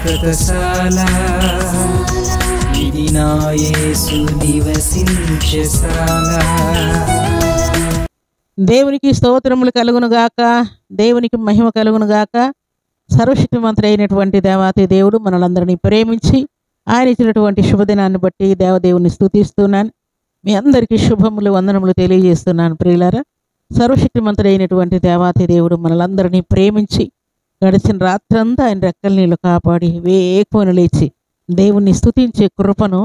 శాశ్వతశాల ఇది నా యేసు నివసించెశాల. దేవునికి స్తోత్రములు కలుగును గాక, దేవునికి మహిమ కలుగును గాక. సర్వశక్తిమంతుడు అయినటువంటి దేవాతి దేవుడు మనలందరినీ ప్రేమించి ఆయన ఇచ్చినటువంటి శుభదినాన్ని బట్టి దేవదేవుని స్తుతిస్తున్నాను. మీ అందరికీ శుభములు వందనములు తెలియజేస్తున్నాను. ప్రియులారా, సర్వశక్తిమంతుడు అయినటువంటి దేవాతి దేవుడు మనలందరినీ ప్రేమించి గడిచిన రాత్రంతా ఆయన రెక్కల నీళ్ళు కాపాడి వేకువను లేచి దేవుణ్ణి స్తుతించే కృపను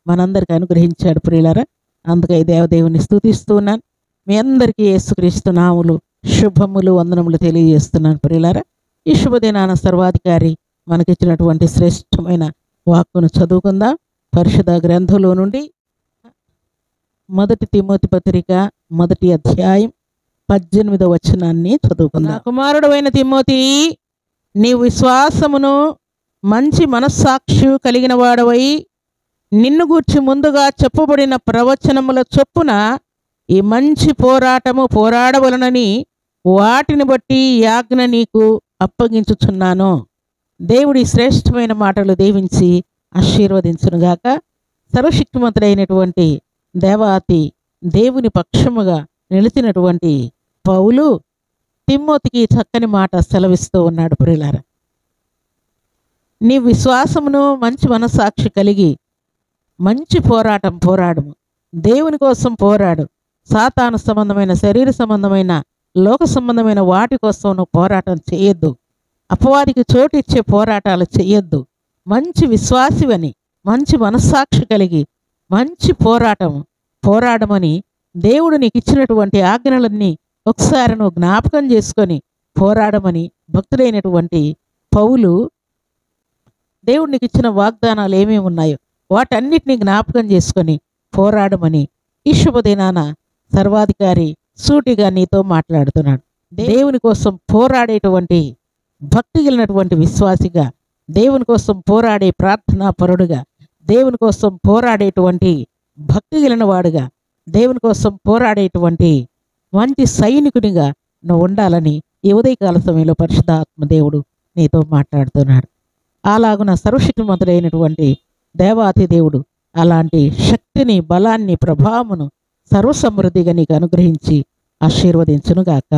మనందరికీ అనుగ్రహించాడు. ప్రియులారా, అందుకై దేవదేవుని స్తుతిస్తున్నాను. మీ అందరికీ యేసుక్రీస్తు నామములు శుభములు వందనములు తెలియజేస్తున్నాను. ప్రియులారా, ఈ శుభదినాన సర్వాధికారి మనకిచ్చినటువంటి శ్రేష్టమైన వాక్కును చదువుకుందాం. పరిశుద్ధ గ్రంథంలో నుండి 1 తిమోతి పత్రిక 1వ అధ్యాయం 18వ వచనాన్ని చదువుకుందాం. కుమారుడైన తిమోతి, నీ విశ్వాసమును మంచి మనస్సాక్షి కలిగిన వాడవై నిన్ను గూర్చి ముందుగా చెప్పబడిన ప్రవచనముల చొప్పున ఈ మంచి పోరాటము పోరాడవలనని వాటిని బట్టి యాజ్ఞ నీకు అప్పగించుచున్నాను. దేవుడి శ్రేష్టమైన మాటలు దీవించి ఆశీర్వదించునుగాక. సర్వశక్తిమంతుడైనటువంటి దేవాతి దేవుని పక్షముగా నిలిచినటువంటి పౌలు తిమోతికి చక్కని మాట సెలవిస్తూ ఉన్నాడు. ప్రియులారా, నీ విశ్వాసమును మంచి మనస్సాక్షి కలిగి మంచి పోరాటం పోరాడము. దేవుని కోసం పోరాడు. సాతాను సంబంధమైన, శరీర సంబంధమైన, లోక సంబంధమైన వాటి కోసం నువ్వు పోరాటం చేయొద్దు. అపవాదికి చోటిచ్చే పోరాటాలు చేయొద్దు. మంచి విశ్వాసివని, మంచి మనస్సాక్షి కలిగి మంచి పోరాడమని దేవుడు నీకు ఇచ్చినటువంటి ఆజ్ఞలన్నీ ఒకసారి నువ్వు జ్ఞాపకం చేసుకొని పోరాడమని భక్తుడైనటువంటి పౌలు దేవుడు నీకు ఇచ్చిన వాగ్దానాలు ఏమేమి ఉన్నాయో వాటన్నిటిని జ్ఞాపకం చేసుకొని పోరాడమని ఈ శుభదినాన సర్వాధికారి సూటిగా నీతో మాట్లాడుతున్నాడు. దేవుని కోసం పోరాడేటువంటి భక్తి కలిగినటువంటి విశ్వాసిగా, దేవుని కోసం పోరాడే ప్రార్థనా పరుడుగా, దేవుని కోసం పోరాడేటువంటి భక్తి కలిగిన వాడుగా, దేవుని కోసం పోరాడేటువంటి మంచి సైనికునిగా నువ్వు ఉండాలని ఈ ఉదయకాల సమయంలో పరిశుద్ధాత్మ దేవుడు నీతో మాట్లాడుతున్నాడు. అలాగున సర్వశక్తిమంతుడైనటువంటి దేవాతి దేవుడు అలాంటి శక్తిని, బలాన్ని, ప్రభావమును సర్వసమృద్ధిగా నీకు అనుగ్రహించి ఆశీర్వదించునుగాక.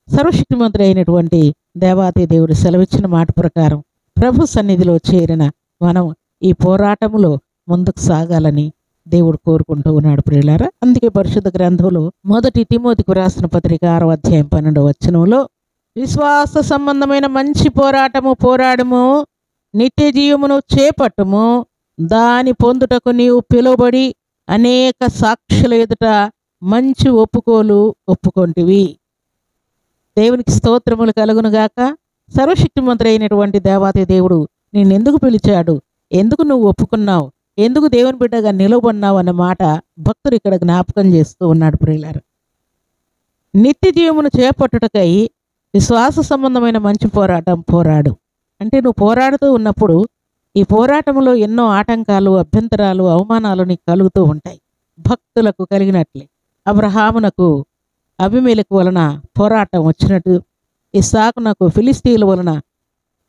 సర్వశక్తిమంతుడైనటువంటి దేవాతి దేవుడు సెలవిచ్చిన మాట ప్రకారం ప్రభు సన్నిధిలో చేరిన మనం ఈ పోరాటములో ముందుకు సాగాలని దేవుడు కోరుకుంటూ ఉన్నాడు. ప్రియులారా, అందుకే పరిశుద్ధ గ్రంథంలో 1 తిమోతికి రాసిన పత్రిక 6వ అధ్యాయం 12వ వచనంలో విశ్వాస సంబంధమైన మంచి పోరాటము పోరాడము, నిత్య జీవమును చేపట్టుము, దాని పొందుటకు నీవు పిలువబడి అనేక సాక్షుల ఎదుట మంచి ఒప్పుకొంటివి. దేవునికి స్తోత్రములు కలుగునుగాక. సర్వశక్తిమంతుడైనటువంటి దేవాతి దేవుడు నిన్నెందుకు పిలిచాడు, ఎందుకు నువ్వు ఒప్పుకున్నావు, ఎందుకు దేవుని బిడ్డగా నిలవబడినావు అన్న మాట భక్తుడు ఇక్కడ జ్ఞాపకం చేస్తూ ఉన్నాడు. ప్రియులారా, నిత్య జీవమును చేపట్టుటకై విశ్వాస సంబంధమైన మంచి పోరాటం పోరాడు. అంటే నువ్వు పోరాడుతూ ఉన్నప్పుడు ఈ పోరాటంలో ఎన్నో ఆటంకాలు, అభ్యంతరాలు, అవమానాలు నీకు కలుగుతూ ఉంటాయి. భక్తులకు కలిగినట్లే అబ్రహామునకు అబీమెలెకు వలన పోరాటం వచ్చినట్టు, ఇస్సాకునకు ఫిలిస్తీయుల వలన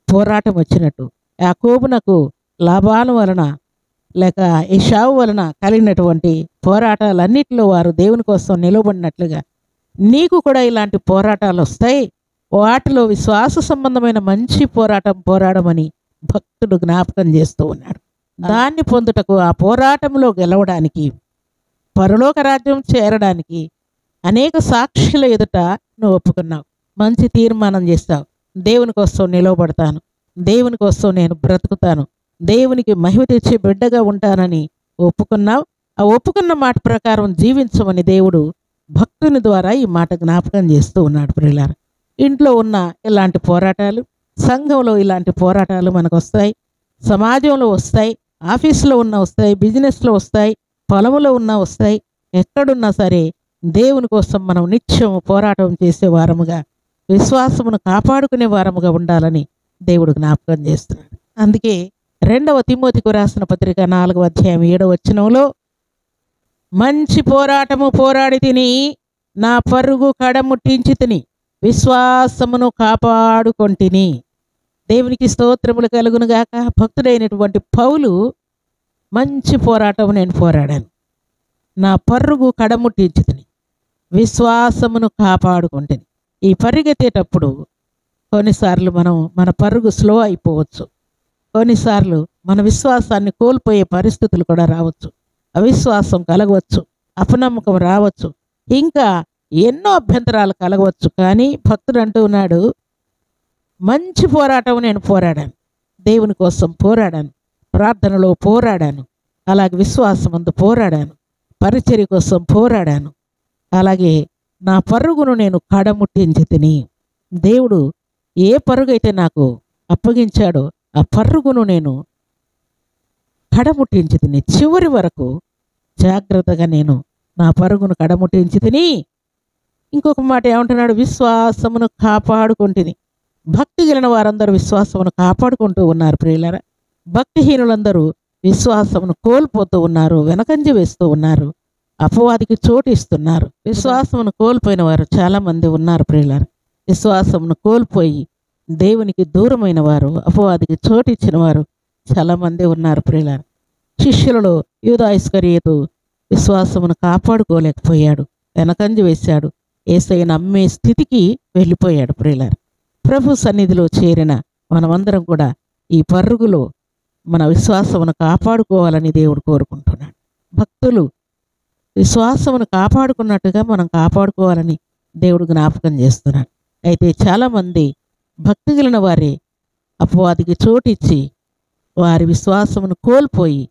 పోరాటం వచ్చినట్టు, యాకోబునకు లాబాను వలన లేక ఏశావు వలన కలిగినటువంటి పోరాటాలన్నిటిలో వారు దేవుని కోసం నిలబడినట్లుగా నీకు కూడా ఇలాంటి పోరాటాలు వస్తాయి. వాటిలో విశ్వాస సంబంధమైన మంచి పోరాటం పోరాడమని భక్తుడు జ్ఞాపకం చేస్తూ ఉన్నాడు. దాన్ని పొందుటకు, ఆ పోరాటంలో గెలవడానికి, పరలోక రాజ్యం చేరడానికి అనేక సాక్షుల ఎదుట నువ్వు ఒప్పుకున్నావు. మంచి తీర్మానం చేస్తావు. దేవుని కోసం నిలవబడతాను, దేవుని కోసం నేను బ్రతుకుతాను, దేవునికి మహిమ తెచ్చే బిడ్డగా ఉంటానని ఒప్పుకున్నావు. ఆ ఒప్పుకున్న మాట ప్రకారం జీవించమని దేవుడు భక్తుని ద్వారా ఈ మాట జ్ఞాపకం చేస్తూ ఉన్నాడు. ప్రియులారా, ఇంట్లో ఉన్న ఇలాంటి పోరాటాలు, సంఘంలో ఇలాంటి పోరాటాలు మనకు వస్తాయి, సమాజంలో వస్తాయి, ఆఫీసులో ఉన్న వస్తాయి, బిజినెస్లో వస్తాయి, పొలంలో ఉన్న వస్తాయి. ఎక్కడున్నా సరే దేవుని కోసం మనం నిత్యం పోరాటం చేసే వారముగా, విశ్వాసమును కాపాడుకునే వారముగా ఉండాలని దేవుడు జ్ఞాపకం చేస్తున్నాడు. అందుకే 2వ తిమోతికి రాసిన పత్రిక 4వ అధ్యాయం 7వ వచనంలో మంచి పోరాటము పోరాడి తిని నా పరుగు కడముట్టించి తిని విశ్వాసమును కాపాడుకొంటిని. దేవునికి స్తోత్రములు కలుగునుగాక. భక్తుడైనటువంటి పౌలు మంచి పోరాటం నేను పోరాడాను, నా పరుగు కడముట్టించితిని, విశ్వాసమును కాపాడుకుంటుని. ఈ పరిగెత్తేటప్పుడు కొన్నిసార్లు మన పరుగు స్లో అయిపోవచ్చు, కొన్నిసార్లు మన విశ్వాసాన్ని కోల్పోయే పరిస్థితులు కూడా రావచ్చు, అవిశ్వాసం కలగవచ్చు, అపనమ్మకం రావచ్చు, ఇంకా ఎన్నో అభ్యంతరాలు కలగవచ్చు. కానీ భక్తుడు అంటూ ఉన్నాడు, మంచి పోరాటం నేను పోరాడాను, దేవుని కోసం పోరాడాను, ప్రార్థనలో పోరాడాను, అలాగే విశ్వాసమందు పోరాడాను, పరిచర్య కోసం పోరాడాను, అలాగే నా పరుగును నేను కడముట్టించి తిని. దేవుడు ఏ పరుగైతే నాకు అప్పగించాడో ఆ పరుగును నేను కడముట్టించి తిని, చివరి వరకు జాగ్రత్తగా నేను నా పరుగును కడముట్టించి తిని. ఇంకొక మాట ఏమంటున్నాడు, విశ్వాసమును కాపాడుకుంటుని. భక్తి కలిగిన వారందరూ విశ్వాసమును కాపాడుకుంటూ ఉన్నారు ప్రియులారా. భక్తిహీనులందరూ విశ్వాసమును కోల్పోతూ ఉన్నారు, వెనకంజ వేస్తూ ఉన్నారు, అపవాదికి చోటు ఇస్తున్నారు. విశ్వాసమును కోల్పోయిన వారు చాలామంది ఉన్నారు ప్రియులారా. విశ్వాసమును కోల్పోయి దేవునికి దూరమైన వారు, అపవాదికి చోటు ఇచ్చిన వారు చాలామంది ఉన్నారు ప్రియులారా. శిష్యులలో యూదా ఇస్కరియోతు విశ్వాసమును కాపాడుకోలేకపోయాడు, వెనకంజ వేశాడు, యేసయ్యను నమ్మే స్థితికి వెళ్ళిపోయాడు ప్రియులారా. ప్రభు సన్నిధిలో చేరిన మనమందరం కూడా ఈ పరుగులో మన విశ్వాసమును కాపాడుకోవాలని దేవుడు కోరుకుంటున్నాడు. భక్తులు విశ్వాసమును కాపాడుకున్నట్టుగా మనం కాపాడుకోవాలని దేవుడు జ్ఞాపకం చేస్తున్నాడు. అయితే చాలామంది భక్తి కలిగిన వారే అపవాదికి చోటిచ్చి వారి విశ్వాసమును కోల్పోయి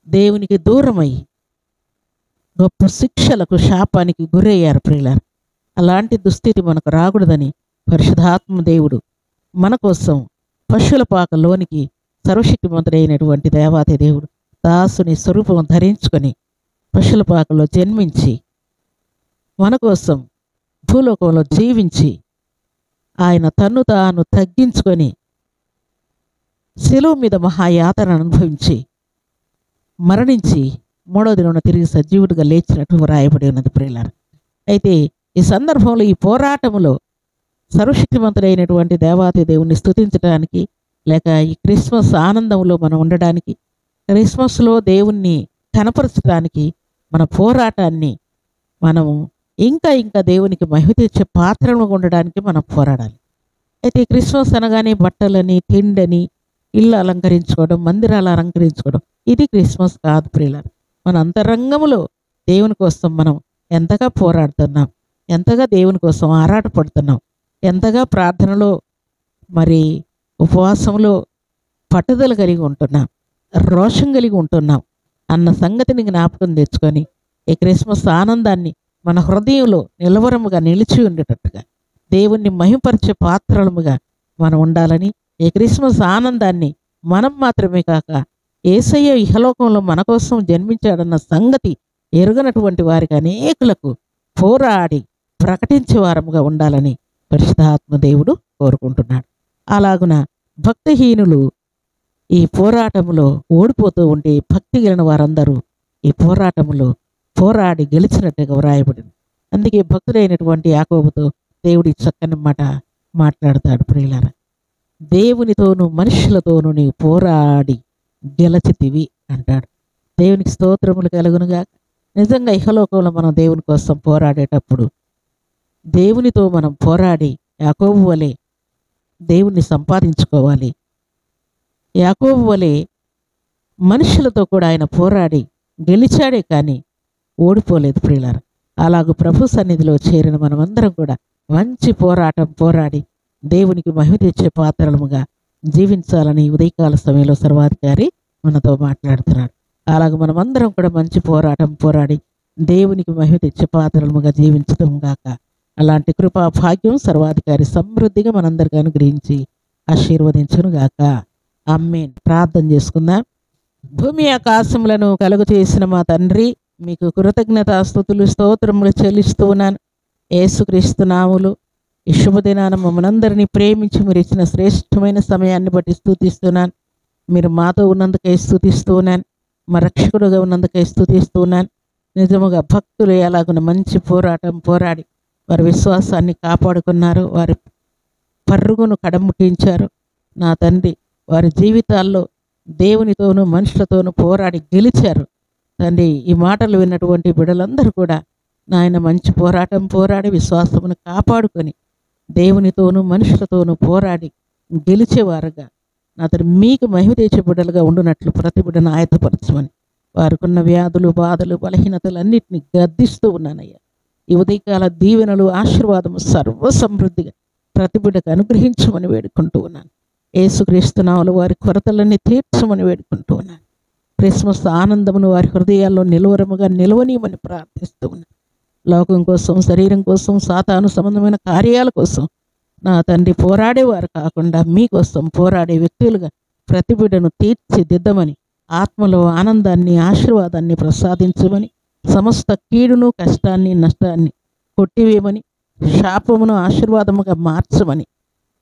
దేవునికి దూరమై గొప్ప శిక్షలకు, శాపానికి గురయ్యారు ప్రియులారా. అలాంటి దుస్థితి మనకు రాకూడదని పరిశుద్ధాత్మ దేవుడు మన కోసం పశువుల పాకలోనికి సర్వశక్తిమంతుడైనటువంటి దేవాతి దేవుడు దాసుని స్వరూపం ధరించుకొని పశువుల పాకలో జన్మించి మన కోసం భూలోకంలో జీవించి ఆయన తన్ను తాను తగ్గించుకొని శిలువ మీద మహాయాతన అనుభవించి మరణించి మూడవ దినమున తిరిగి సజీవుడిగా లేచినట్టు వ్రాయబడి ఉన్నది ప్రియులారా. అయితే ఈ సందర్భంలో ఈ పోరాటములో సర్వశక్తిమంతుడైనటువంటి దేవాతి దేవుణ్ణి స్తుతించడానికి, లేక ఈ క్రిస్మస్ ఆనందంలో మనం ఉండడానికి, క్రిస్మస్లో దేవుణ్ణి కనపరచడానికి మన పోరాటాన్ని మనము ఇంకా దేవునికి మహిమ తెచ్చే పాత్రలుగా ఉండడానికి మనం పోరాడాలి. అయితే క్రిస్మస్ అనగానే బట్టలని, తిండని, ఇల్లు అలంకరించుకోవడం, మందిరాలు అలంకరించుకోవడం, ఇది క్రిస్మస్ కాదు ప్రియులారా. మన అంతరంగంలో దేవుని కోసం మనం ఎంతగా పోరాడుతున్నాం, ఎంతగా దేవుని కోసం ఆరాటపడుతున్నాం, ఎంతగా ప్రార్థనలో మరి ఉపవాసంలో పట్టుదల కలిగి ఉంటున్నాం, రోషం కలిగి ఉంటున్నాం అన్న సంగతిని జ్ఞాపకం తెచ్చుకొని ఈ క్రిస్మస్ ఆనందాన్ని మన హృదయంలో నిలవరముగా నిలిచి ఉండేటట్టుగా దేవుణ్ణి మహిమపరిచే పాత్రలముగా మనం ఉండాలని, ఈ క్రిస్మస్ ఆనందాన్ని మనం మాత్రమే కాక యేసయ్య ఇహలోకంలో మన కోసం జన్మించాడన్న సంగతి ఎరుగనటువంటి వారికి అనేకులకు పోరాడి ప్రకటించే వారముగా ఉండాలని పరిశుద్ధాత్మ దేవుడు కోరుకుంటున్నాడు. అలాగున భక్తిహీనులు ఈ పోరాటములో ఓడిపోతూ ఉంటే భక్తి కలిగిన వారందరూ ఈ పోరాటములో పోరాడి గెలిచినట్టుగా వ్రాయబడింది. అందుకే భక్తుడైనటువంటి యాకోబుతో దేవుడి చక్కని మాట మాట్లాడతాడు ప్రియులారా. దేవునితోనూ మనుషులతోనూ నీవు పోరాడి గెలచితివి అంటాడు. దేవునికి స్తోత్రములు కలుగునుగా. నిజంగా ఇహలోకంలో మనం దేవుని కోసం పోరాడేటప్పుడు దేవునితో మనం పోరాడి యాకోబు వలె దేవుణ్ణి సంపాదించుకోవాలి. యాకోబు వలె మనుషులతో కూడా ఆయన పోరాడి గెలిచాడే కానీ ఓడిపోలేదు ప్రియులారా. అలాగూ ప్రభు సన్నిధిలో చేరిన మనమందరం కూడా మంచి పోరాటం పోరాడి దేవునికి మహిమ తెచ్చే పాత్రలముగా జీవించాలని ఉదయకాల సమయంలో సర్వాధికారి మనతో మాట్లాడుతున్నాడు. అలాగే మనమందరం కూడా మంచి పోరాటం పోరాడి దేవునికి మహిమ తెచ్చే పాత్రలముగా జీవించడం గాక. అలాంటి కృపా భాగ్యం సర్వాధికారి సమృద్ధిగా మనందరికీ అనుగ్రహించి ఆశీర్వదించును గాక. ఆమేన్. ప్రార్థన చేసుకుందాం. భూమి ఆకాశములను కలుగు చేసిన మా తండ్రి, మీకు కృతజ్ఞతాస్తుతులు స్తోత్రములు చెల్లిస్తూ ఉన్నాను. యేసుక్రీస్తు నామములో ఈ శుభదినాన మమ్మల్ని ప్రేమించి మీరు ఇచ్చిన శ్రేష్టమైన సమయాన్ని బట్టి స్తుతిస్తున్నాను. మీరు మాతో ఉన్నందుకై స్తుతిస్తూ ఉన్నాను. మా రక్షకుడుగా ఉన్నందుకై స్తుతిస్తూ ఉన్నాను. నిజముగా భక్తులు ఎలాగున్న మంచి పోరాటం పోరాడి వారి విశ్వాసాన్ని కాపాడుకున్నారు, వారి పరుగును కడముట్టించారు. నా తండ్రి వారి జీవితాల్లో దేవునితోనూ మనుషులతోనూ పోరాడి గెలిచారు. తండ్రి ఈ మాటలు విన్నటువంటి బిడ్డలందరూ కూడా నాయన మంచి పోరాటం పోరాడి విశ్వాసమును కాపాడుకొని దేవునితోనూ మనుషులతోనూ పోరాడి గెలిచేవారుగా నా తండ్రి మీకు మహిమ తెచ్చే బిడ్డలుగా ఉండునట్లు ప్రతి బిడ్డను ఆయత్తపరచమని వారికున్న వ్యాధులు బాధలు బలహీనతలన్నింటినీ గద్దిస్తూ ఉన్నానయ్యా. ఈ ఉదయకాల దీవెనలు ఆశీర్వాదము సర్వసమృద్ధిగా ప్రతి బిడ్డకు అనుగ్రహించమని వేడుకుంటూ ఉన్నాను. యేసుక్రీస్తు నామములో వారి కొరతలన్నీ తీర్చమని వేడుకుంటూ ఉన్నాను. క్రిస్మస్ ఆనందమును వారి హృదయాల్లో నిలువరముగా నిలవనీయమని ప్రార్థిస్తూ ఉన్నాను. లోకం కోసం, శరీరం కోసం, సాతాను సంబంధమైన కార్యాల కోసం నా తండ్రి పోరాడేవారు కాకుండా మీకోసం పోరాడే వ్యక్తులుగా ప్రతి బిడ్డను తీర్చిదిద్దమని, ఆత్మలో ఆనందాన్ని ఆశీర్వాదాన్ని ప్రసాదించమని, సమస్త కీడును కష్టాన్ని నష్టాన్ని కొట్టివేయమని, శాపమును ఆశీర్వాదముగా మార్చమని,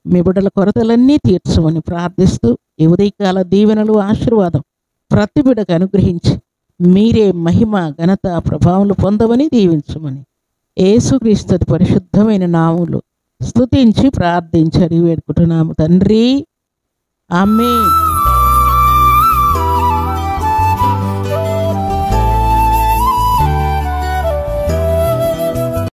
మీ బిడ్డల కొరతలన్నీ తీర్చమని ప్రార్థిస్తూ ఈ ఉదయకాల దీవెనలు ఆశీర్వాదం ప్రతి బిడ్డకు అనుగ్రహించి మీరే మహిమ ఘనత ప్రభావములు పొందమని దీవించమని యేసుక్రీస్తు పరిశుద్ధమైన నామములో స్తుతించి ప్రార్థించి వేడుకుంటున్నాము తండ్రి. ఆమేన్.